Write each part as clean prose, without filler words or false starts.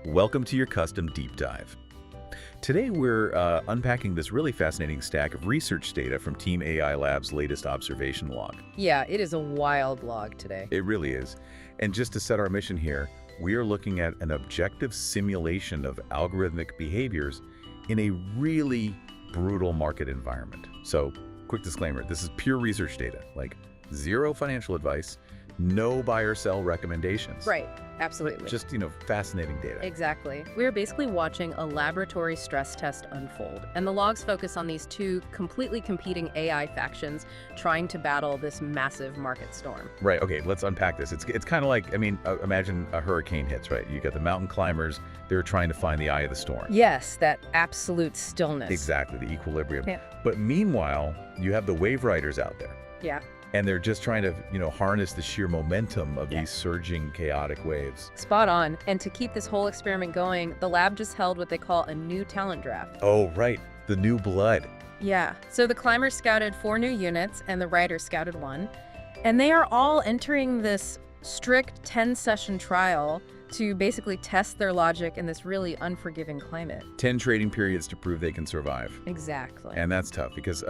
Welcome to your custom deep dive. Today we're unpacking this really fascinating stack of research data from Team AI Lab's latest observation log. Yeah, it is a wild log today. It really is. And just to set our mission here, we are looking at an objective simulation of algorithmic behaviors in a really brutal market environment. So, quick disclaimer, this is pure research data, like zero financial advice, no buy or sell recommendations. Right, absolutely. Just, fascinating data. Exactly. We're basically watching a laboratory stress test unfold, and the logs focus on these two completely competing AI factions trying to battle this massive market storm. Right, okay, let's unpack this. It's kind of like, imagine a hurricane hits, right? You got the mountain climbers, they're trying to find the eye of the storm. Yes, that absolute stillness. Exactly, the equilibrium. Yeah. But meanwhile, you have the wave riders out there. Yeah. And they're just trying to, harness the sheer momentum of these surging, chaotic waves. Spot on. And to keep this whole experiment going, the lab just held what they call a new talent draft. Oh, right. The new blood. Yeah. So the climbers scouted 4 new units and the riders scouted 1. And they are all entering this strict 10-session trial to basically test their logic in this really unforgiving climate. 10 trading periods to prove they can survive. Exactly. And that's tough because,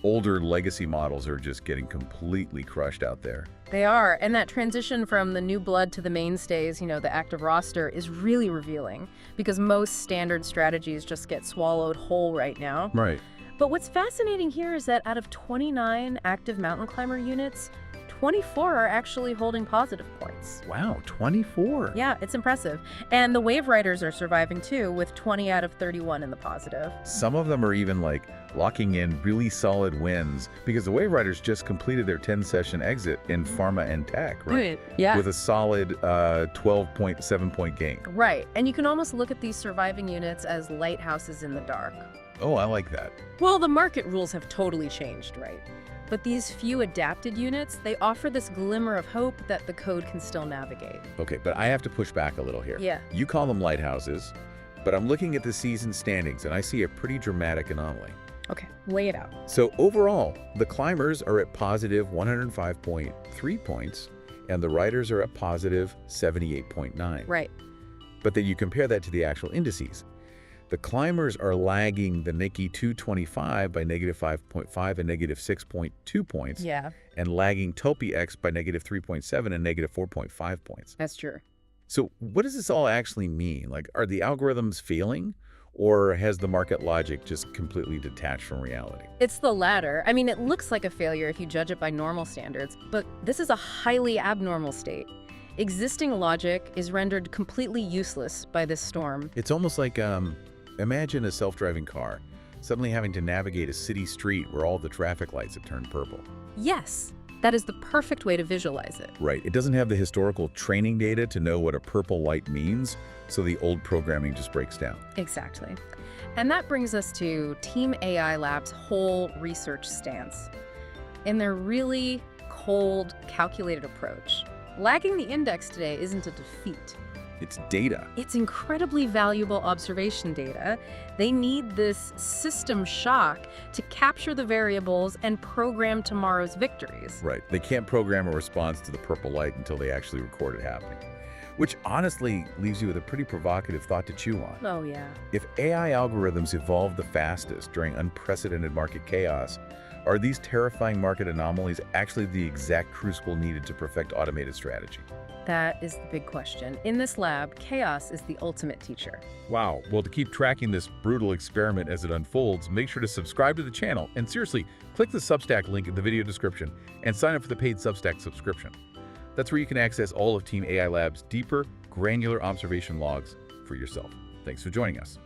older legacy models are just getting completely crushed out there. They are. And that transition from the new blood to the mainstays, the active roster, is really revealing because most standard strategies just get swallowed whole right now. Right. But what's fascinating here is that out of 29 active mountain climber units, 24 are actually holding positive points. Wow, 24. Yeah, it's impressive. And the wave riders are surviving too, with 20 out of 31 in the positive. Some of them are even locking in really solid wins because the wave riders just completed their 10-session exit in pharma and tech, right? Yeah. With a solid 12.7-point gain. Right. And you can almost look at these surviving units as lighthouses in the dark. Oh, I like that. Well, the market rules have totally changed, right? But these few adapted units, they offer this glimmer of hope that the code can still navigate. Okay, but I have to push back a little here. Yeah. You call them lighthouses, but I'm looking at the season standings and I see a pretty dramatic anomaly. Okay, lay it out. So overall, the climbers are at positive 105.3 points and the riders are at positive 78.9. Right. But then you compare that to the actual indices. The climbers are lagging the Nikkei 225 by negative 5.5 and negative 6.2 points. Yeah. And lagging TOPIX by negative 3.7 and negative 4.5 points. That's true. So what does this all actually mean? Are the algorithms failing? Or has the market logic just completely detached from reality? It's the latter. It looks like a failure if you judge it by normal standards, but this is a highly abnormal state. Existing logic is rendered completely useless by this storm. It's almost like, imagine a self-driving car suddenly having to navigate a city street where all the traffic lights have turned purple. Yes, that is the perfect way to visualize it. Right. It doesn't have the historical training data to know what a purple light means, so the old programming just breaks down. Exactly. And that brings us to Team AI Lab's whole research stance. In their really cold, calculated approach, lagging the index today isn't a defeat. It's data. It's incredibly valuable observation data. They need this system shock to capture the variables and program tomorrow's victories. Right. They can't program a response to the purple light until they actually record it happening. Which honestly leaves you with a pretty provocative thought to chew on. Oh, yeah. If AI algorithms evolve the fastest during unprecedented market chaos, are these terrifying market anomalies actually the exact crucible needed to perfect automated strategy? That is the big question. In this lab, chaos is the ultimate teacher. Wow. Well, to keep tracking this brutal experiment as it unfolds, make sure to subscribe to the channel. And seriously, click the Substack link in the video description and sign up for the paid Substack subscription. That's where you can access all of Team AI Lab's deeper, granular observation logs for yourself. Thanks for joining us.